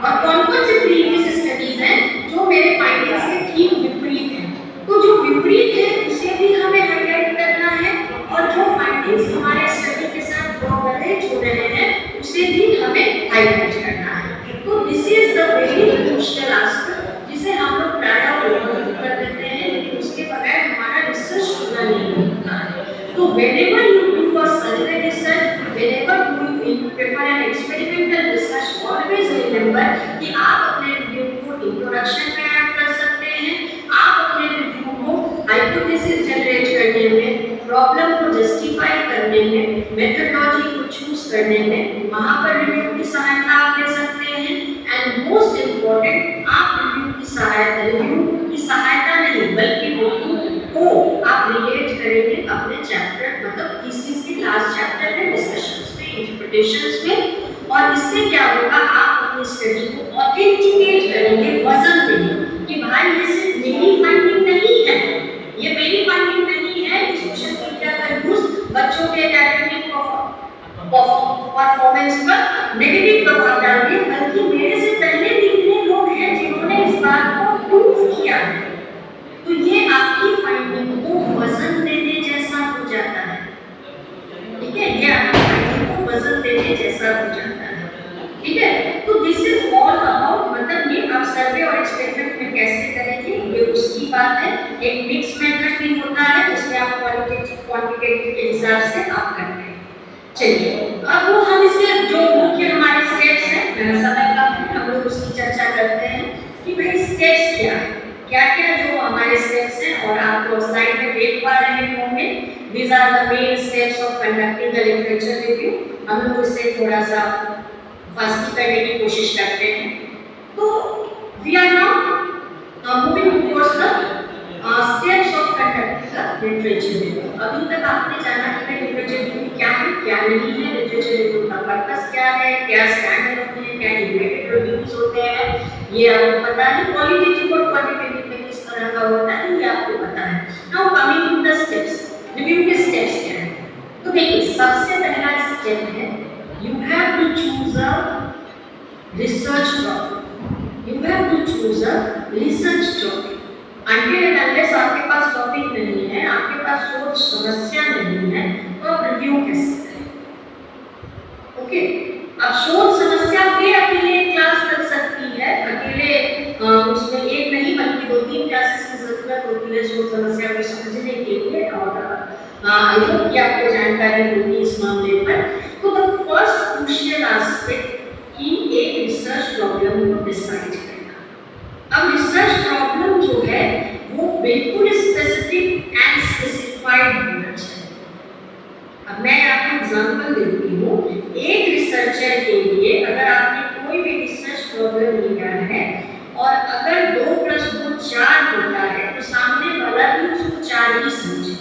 और कौन-कौन से प्रीवियस स्टडीज हैं जो मेरे फाइंडिंग्स के ठीक विपरीत हैं। तो जो विपरीत है उसे भी हमें हाईलाइट करना है और जो फाइंडिंग्स हमारे स्टडी के साथ कोरिलेट हो रहे हैं उसे भी हमें हाईलाइट करना है। तो this is the very crucial aspect जिसे हम लोग प्रायः ओवरलुक कर देते हैं, लेकिन उसके बगैर हमारा रिसर्च पूरा नहीं होता है। तो whenever you do a survey research, whenever you prefer an experimental research, always remember कि आप अपने रिव्यू को इंट्रोडक्शन में ऐड कर सकते हैं, आप अपने रिव्यू को हाइपोथेसिस जनरेट करने में, प्रॉब्लम को जस्टिफाई करने में, मेथडोलॉजी को चूज करने में वहाँ पर रिव्यू की सहायता आप ले सकते हैं। एंड मोस्ट इम्पोर्टेंट आप रिव्यू की सहायता नहीं बल्कि रिव्यू को आप रिलेट करेंगे अपने चैप्टर मतलब थीसिस के लास्ट चैप्टर में, डिस्कशंस में, इंटरप्रिटेशंस में और इससे क्या होगा आप अपनी स्टडी को ऑथेंटिकेट करेंगे, वजन देंगे कि भाई ये सिर्फ मेरी फाइंडिंग नहीं है, ये मेरी फाइंडिंग नहीं है कि सोशल मीडिया का यूज बच्चों के एकेडमिक परफॉर्मेंस पर नेगेटिव प्रभाव डाल रही है, बल्कि मेरे से पहले भी इतने लोग हैं जिन्होंने इस बात को प्रूव किया है। तो ये आपकी फाइंडिंग को वजन देने जैसा हो जाता है, ठीक है, ये आपकी फाइंडिंग को वजन देने जैसा हो जाता है, ठीक है। तो दिस इज ऑल अबाउट मतलब ये आप सर्वे और एक्सपेरिमेंट में कैसे करेंगे ये उसकी बात है। एक मिक्स मेथड भी होता है जिसमें आप क्वालिटेटिव क्वांटिटेटिव के हिसाब से आप करते हैं। चलिए अब वो हम इसके जो मुख्य हमारे स्टेप्स हैं समय का हम लोग उसकी चर्चा करते हैं कि भाई स्टेप्स क्या है, क्या-क्या जो हमारे स्टेप्स हैं और आप लोग स्लाइड में देख पा रहे होंगे। These are the main steps of conducting the literature review। हम लोग उससे थोड़ा सा फास्ट करने की कोशिश करते हैं। तो we are now moving towards the steps of conducting the literature review। अभी तक आपने जाना कि literature review क्या है, क्या नहीं है, literature review का पर्पस क्या है, क्या स्टैंडर्ड होते हैं, क्या इंटीग्रेटेड रिव्यूज होते हैं, ये आपको पता है। क्वालिटेटिव और क्वांटिटेटिव में किस तरह का होता है ये आपको पता है। Now coming to the steps, review के स्टेप्स क्या हैं? तो देखिए सबसे पहला स्टेप है you have to choose a research topic. You have to choose a research topic. Until and unless आपके पास टॉपिक नहीं है, आपके पास सोच समस्या नहीं है, तो आप रिव्यू कैसे करें? ओके, अब शोध समस्या पे अकेले क्लास लग सकती है, अकेले उसमें एक नहीं बल्कि 2-3 क्लासेस की जरूरत होती है शोध समस्या को समझने के लिए और आई होप कि आपको जानकारी होगी इस मामले पर। तो द फर्स्ट क्रूशियल एस्पेक्ट कि एक रिसर्च प्रॉब्लम को डिसाइड करना। अब रिसर्च प्रॉब्लम जो है वो बिल्कुल स्पेसिफिक एंड स्पेसिफाइड होना चाहिए। अब मैं आपको एग्जांपल देती हूँ। एक रिसर्चर के लिए अगर आपने कोई भी रिसर्च प्रॉब्लम लिया है और अगर 2 + 2 4 होता है तो सामने वाला भी उसको 4 ही समझे।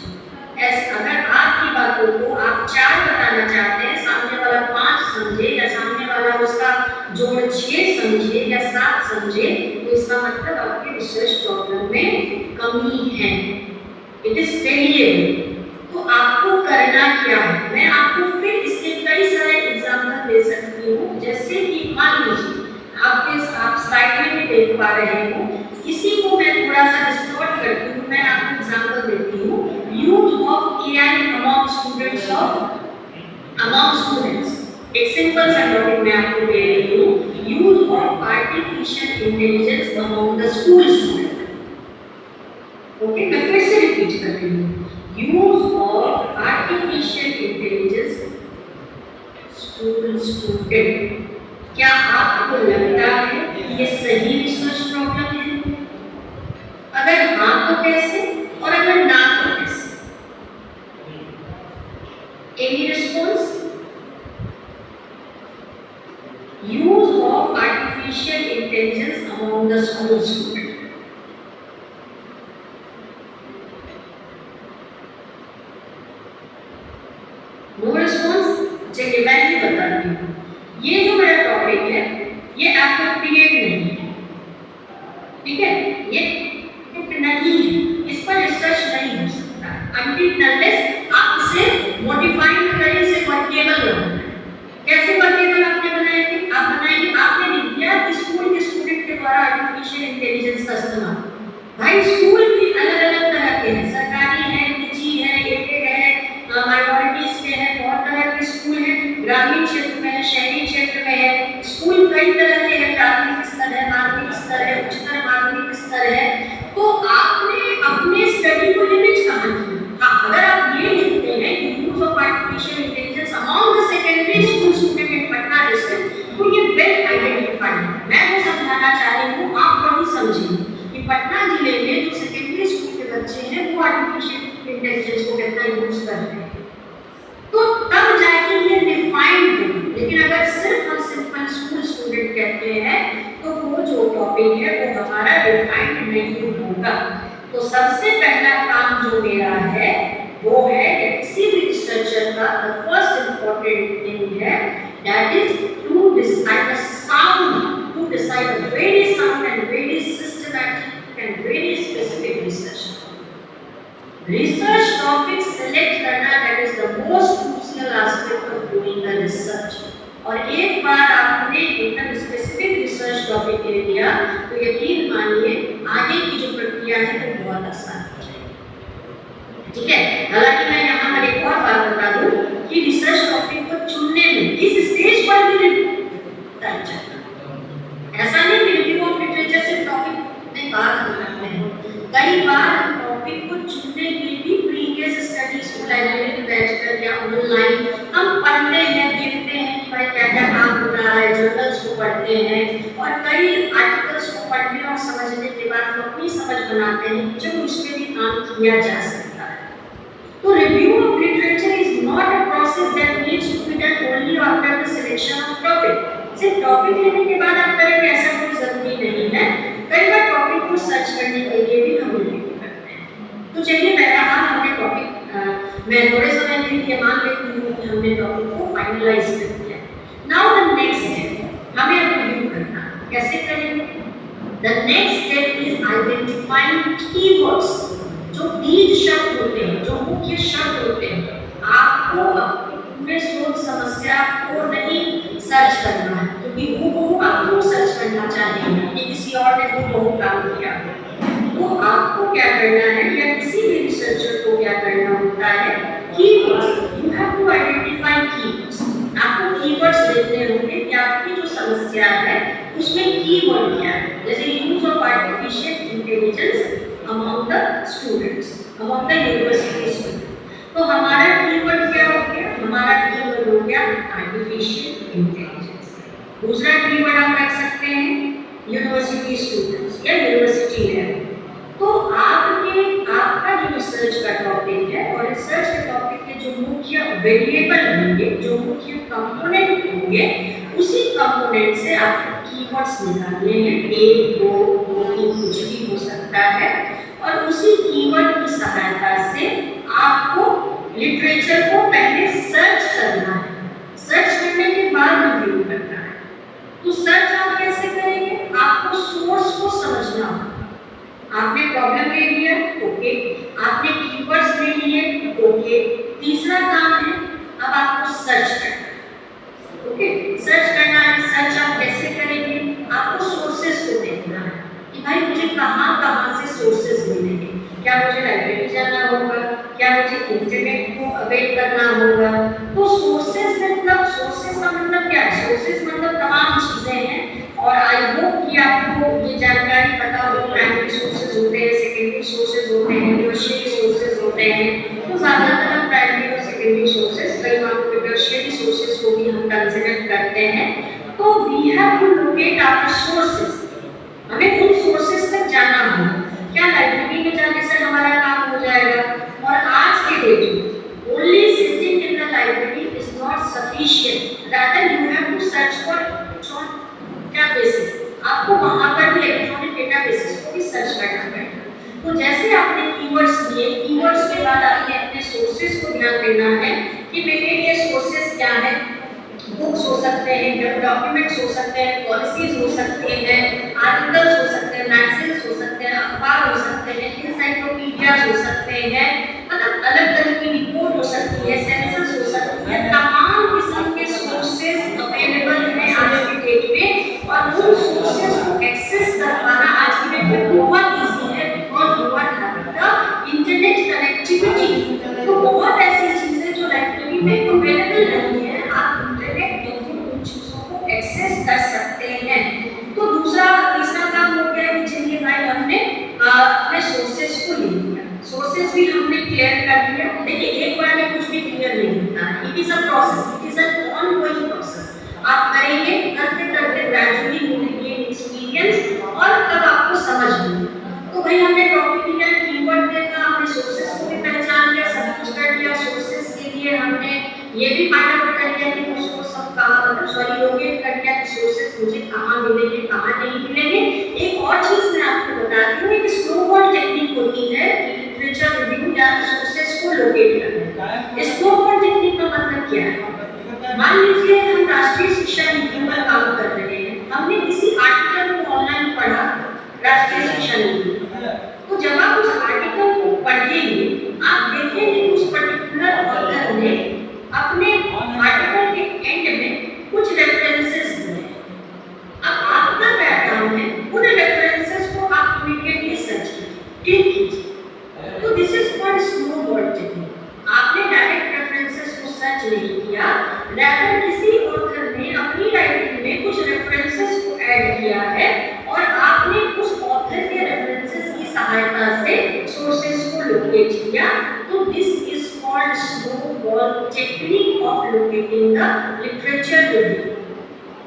ऐसे अगर आपकी बातों को आप 4 बताना चाहते हैं, सामने वाला 5 समझे या सामने वाला उसका जोड़ 6 समझे या 7 समझे, तो इसका मतलब आपके रिसर्च प्रॉब्लम में कमी है, इट इज फेलियर। तो आपको करना क्या है, मैं आपको फिर इसके कई सारे एग्जांपल दे सकती हूँ। जैसे कि मान लीजिए आप स्लाइड में भी देख पा रहे हो, इसी को मैं थोड़ा सा डिस्टॉर्ट करती हूँ, मैं आपको एग्जांपल देती हूँ। Use of AI among students एक सिंपल सा टॉपिक मैं आपको दे रही हूँ, use of artificial intelligence among the school student. Okay, मैं फिर से रिपीट कर रही हूँ, use of artificial intelligence school student. क्या आपको लगता है कि ये सही रिसर्च प्रॉब्लम है? अगर हाँ तो कैसे और अगर ना तो कैसे? No response. चलिए मैं ही बताती हूँ, ये जो मेरा टॉपिक है ये एप्रोप्रिएट नहीं है, ठीक है, ये नहीं है, इस पर रिसर्च नहीं हो सकता अनटिल अनलेस आप इसे मॉडिफाई करें, इसे वर्केबल बनाएं। कैसे वर्केबल आपने बनाएंगे? आप बनाएंगे, आपने लिख दिया कि स्कूल के स्टूडेंट के द्वारा आर्टिफिशियल इंटेलिजेंस का इस्तेमाल। भाई स्कूल भी अलग अलग तरह के हैं, सरकारी है, निजी है, एडेड है, माइनॉरिटीज के हैं, बहुत तरह के स्कूल हैं, ग्रामीण क्षेत्र में है, शहरी क्षेत्र में है, स्कूल कई तरह के हैं, प्राथमिक स्तर है, माध्यमिक स्तर है, उच्चतर माध्यमिक स्तर है। तो आपने अपने स्टडी को लिमिट कहाँ किया? हाँ, अगर आप ये लिखते हैं कि use of artificial intelligence among the secondary school student in Patna district, तो ये वेल आइडेंटिफाइड है। मैं जो समझाना चाह रही हूँ आप वही समझिए कि पटना जिले में जो सेकेंडरी स्कूल के बच्चे हैं वो आर्टिफिशियल इंटेलिजेंस को कितना यूज कर रहे हैं, तो तब जाके ये डिफाइंड होगी। लेकिन अगर सिर्फ हम सिंपल स्कूल स्टूडेंट कहते हैं तो वो जो टॉपिक है वो हमारा डिफाइंड नहीं होगा। तो सबसे पहला काम जो मेरा है वो है कि किसी भी रिसर्चर का द फर्स्ट इंपॉर्टेंट थिंग है that is to decide the sound, to decide a very sound and very systematic and very specific research topic select करना, that is the most crucial aspect of doing the research. और एक बार आपने एकदम specific research topic ले लिया तो यकीन मानिए आगे की जो प्रक्रिया है वो बहुत आसान हो जाएगी, ठीक है। हालांकि मैं यहाँ पर एक और बात बता दूं कि रिसर्च टॉपिक को चुनने में इस स्टेज पर भी टाइम चाहिए। ऐसा नहीं कि रिव्यू ऑफ लिटरेचर से टॉपिक में बात हम करते हैं, कई बार टॉपिक को चुनने में भी प्रीवियस स्टडी स्कूल लाइब्रेरी में बैठकर या ऑनलाइन हम पढ़ते हैं, देखते हैं कि भाई क्या क्या काम हो रहा है, जर्नल्स को पढ़ते हैं और कई आर्टिकल्स को पढ़ने और समझने के बाद हम अपनी समझ बनाते हैं जब उस पर भी काम किया जा सकता है। तो review of literature is not a process that needs to be done only after the selection of topic. सिर्फ टॉपिक लेने के बाद आप करेंगे ऐसा कोई जरूरी नहीं है, कई बार टॉपिक को सर्च करने के लिए भी हम रिव्यू करते हैं। तो चलिए बहरहाल हमने टॉपिक मैं थोड़े समय के लिए मान लेती हूँ कि हमने टॉपिक को फाइनलाइज कर दिया। नाउ द नेक्स्ट स्टेप हमें रिव्यू करना, कैसे करेंगे? The next step is identifying keywords. जो बीज शब्द होते हैं, जो मुख्य शब्द होते हैं, आपको अपने पूरे शोध समस्या को नहीं सर्च करना है, क्योंकि वो आपको सर्च करना चाहिए कि किसी और ने वो काम किया। तो आपको क्या करना है या किसी भी रिसर्चर को क्या करना होता है, keywords. You have to identify keywords. आपको कीवर्ड्स देखने होंगे कि आपकी जो समस्या है उसमें कीवर्ड क्या है। जैसे use of artificial intelligence among the students, among the university student. तो हमारा कीवर्ड क्या हो गया? हमारा कीवर्ड हो गया आर्टिफिशियल इंटेलिजेंस। दूसरा कीवर्ड आप रख सकते हैं यूनिवर्सिटी स्टूडेंट्स या यूनिवर्सिटी लेवल। तो आपका जो रिसर्च का टॉपिक है और रिसर्च के टॉपिक के जो मुख्य वेरिएबल होंगे, जो मुख्य कंपोनेंट होंगे, उसी कंपोनेंट से आपको कीवर्ड्स निकालने हैं। एक, दो, तीन, कुछ भी हो सकता है और उसी कीवर्ड की सहायता से आपको लिटरेचर को पहले सर्च करना है, सर्च करने के बाद रिव्यू करना है। तो सर्च आप कैसे करेंगे? आपको सोर्स को समझना होगा। आपने प्रॉब्लम ले लिया, ओके, आपने कीवर्ड्स ले लिए, ओके। तीसरा काम है अब आपको सर्च करना है, ओके। सर्च करना है, सर्च आप कैसे करेंगे? आपको सोर्सेस को देखना है कि भाई मुझे कहाँ से सोर्सेस मिलेंगे। क्या मुझे लाइब्रेरी जाना होगा? क्या मुझे इंटरनेट को अवेल करना होगा? तो सोर्सेस का मतलब क्या है? सोर्सेस मतलब तमाम चीजें हैं और आई होप कि आपको ये जानकारी पता हो। प्राइमरी सोर्सेज होते हैं, सेकेंडरी सोर्सेज होते हैं, टर्शियरी सोर्सेज होते हैं। तो ज्यादातर हम प्राइमरी और सेकेंडरी सोर्सेज, कई बार टर्शियरी सोर्सेज को भी हम कंसीडर करते हैं। तो we have to locate our sources. हमें उन सोर्सेज तक जाना होगा। क्या लाइब्रेरी में जाने से हमारा काम हो जाएगा? और आज के डेट में only sitting in the library is not sufficient, rather you have to search for databases. आपको वहां पर भी इलेक्ट्रॉनिक डेटाबेसेस को भी सर्च करना पड़ेगा। तो जैसे आपने कीवर्ड्स लिए, कीवर्ड्स के बाद आपने अपने सोर्सेज को ध्यान देना है कि मेरे लिए सोर्सेस क्या है। बुक्स हो सकते हैं, डॉक्यूमेंट्स हो सकते हैं, पॉलिसीज हो सकते हैं, आर्टिकल्स हो सकते हैं, मैगजीन्स हो सकते हैं, अखबार हो सकते हैं, इंसाइक्लोपीडियाज हो सकते हैं, मतलब अलग तरह की रिपोर्ट हो सकती है, सेंसस हो सकती है। तमाम किस्म के सोर्सेज अवेलेबल हैं आज की डेट में, और उन सोर्सेज को एक्सेस कर पाना आज की डेट में बहुत ईजी है, because you are having the internet connectivity. तो बहुत ऐसी चीजें जो लाइब्रेरी में अवेलेबल नहीं है, आप इंटरनेट के थ्रू उन चीजों को एक्सेस कर सकते हैं। तो तीसरा काम हो गया कि चलिए भाई हमने अपने सोर्सेज को ले लिया, सोर्सेज भी हमने क्लियर कर दिया। देखिए एक बार में कुछ भी क्लियर नहीं होता है, it is a process, it is an ongoing process. आप करेंगे, करते करते gradually you will gain experience और तब आपको समझ में। तो भाई हमने टॉपिक लिया, कीवर्ड देखा, हमने सोर्सेज को भी पहचान लिया, सब कुछ कर लिया। सोर्सेज के लिए हमने ये भी फाइंड आउट कर लिया कि वो सोर्स सब कहाँ, मतलब लोकेट कर लिया कि सोर्सेज मुझे कहाँ मिलेंगे, कहाँ नहीं मिलेंगे। एक और चीज मैं आपको बताती हूँ, एक स्नोबॉल टेक्निक होती है लिटरेचर रिव्यू या सोर्सेज को लोकेट करने। स्नोबॉल टेक्निक का मतलब क्या है? मान लीजिए हम राष्ट्रीय शिक्षा नीति पर काम कर रहे हैं, हमने किसी आर्टिकल को ऑनलाइन पढ़ा, राष्ट्रीय शिक्षा नीति। तो जब आप उस आर्टिकल को पढ़ेंगे, आप देखेंगे उस पर्टिकुलर ऑथर ने अपने आर्टिकल के एंड में कुछ रेफरेंसेस दिए। अब आपका क्या काम है, उन रेफरेंसेस को आप इमीडिएटली सर्च कीजिए। तो this is called snowball technique. आपने डायरेक्ट रेफरेंसेस को सर्च नहीं किया, रादर किसी ऑथर ने अपनी राइटिंग में कुछ रेफरेंसेस को ऐड किया है और आपने उस ऑथर के रेफरेंसेस की सहायता से सोर्सेज को लोकेट किया। तो this is called snowball technique of locating the literature review.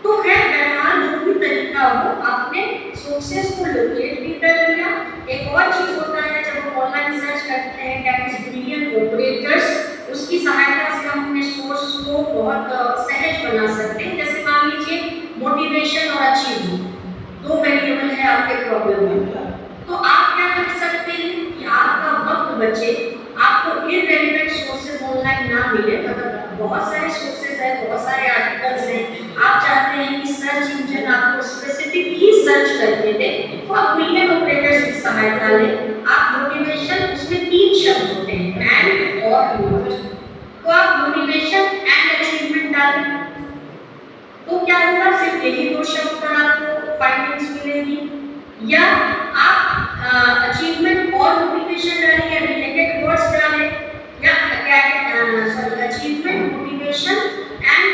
तो है बहरहाल जो भी तरीका हो, आपने सोर्सेज को लोकेट भी कर लिया। एक और चीज होता है जब हम ऑनलाइन सर्च करते हैं, दैट इज बुलियन ऑपरेटर्स, उसकी सहायता से हम अपने सोर्स को बहुत सहज बना सकते हैं। जैसे मान लीजिए मोटिवेशन और अचीवमेंट, दो वेरिएबल है आपके प्रॉब्लम में, तो आप क्या कर सकते हैं कि आपका वक्त बचे, आपको इररिलेवेंट सोर्सेज ऑनलाइन ना मिले, मतलब बहुत सारे सोर्सेज हैं, बहुत सारे आर्टिकल्स हैं, आप चाहते हैं कि सर्च इंजन आपको स्पेसिफिक ही सर्च करके दे, तो आप बुलियन ऑपरेटर्स की सहायता लें। आप मोटिवेशन, उसमें 3 शब्द होते हैं, एंड और नॉट, तो आप मोटिवेशन एंड अचीवमेंट डालें, तो क्या होगा, सिर्फ यही 2 शब्द पर आपको फाइंडिंग्स मिलेगी। या आप अचीवमेंट और मोटिवेशन डालें या रिलेटेड वर्ड्स डालें, या अचीवमेंट, मोटिवेशन एंड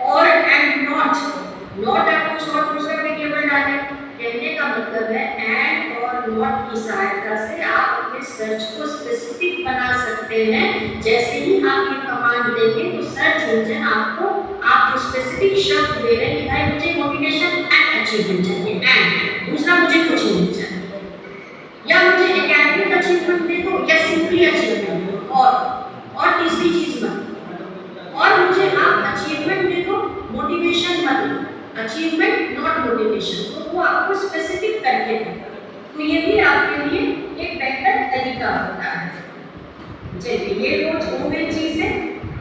और एंड नॉट आप कुछ और दूसरा वेरिएबल डालें। कहने का मतलब है एंड और नॉट की सहायता से आप अपने सर्च को स्पेसिफिक बना सकते हैं। जैसे ही आप ये कमांड देंगे तो सर्च इंजन आपको, आप जो स्पेसिफिक शब्द दे रहे हैं कि भाई मुझे मोटिवेशन एंड अचीवमेंट चाहिए, एंड दूसरा मुझे कुछ नहीं चाहिए, या मुझे एकेडमिक अचीवमेंट दे दो या सिंपली अचीवमेंट दो, और तीसरी चीज मत, और मुझे आप अचीवमेंट दे दो, मोटिवेशन मत दो, अचीवमेंट नॉट मोटिवेशन, तो वो आपको स्पेसिफिक करके देगा। तो ये भी आपके लिए एक बेहतर तरीका होता है। चलिए ये वो चीज है।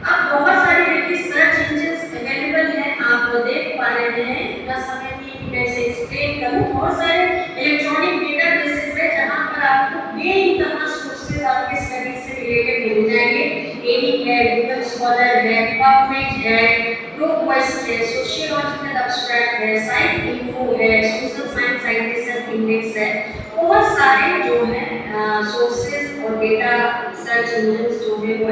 अब बहुत सारे देखिए सर्च इंजन्स अवेलेबल हैं, आप देख पा रहे हैं, इतना समय नहीं कि मैं इसे एक्सप्लेन करूं। बहुत सारे इलेक्ट्रॉनिक डेटाबेसेस है जहां पर आपको बेइंतहा सोर्सेज आपके स्टडी से रिलेटेड मिल जाएंगे। एडिक है, गूगल स्कॉलर है, पबमेड है, प्रोक्वेस्ट है, सोशियोलॉजिकल एब्स्ट्रैक्ट है, साइट इन्फो है, सोशल साइंस साइंटिस्ट इंडेक्स है। बहुत सारे जो है सोर्सेज और डेटा सर्च इंजन्स जो है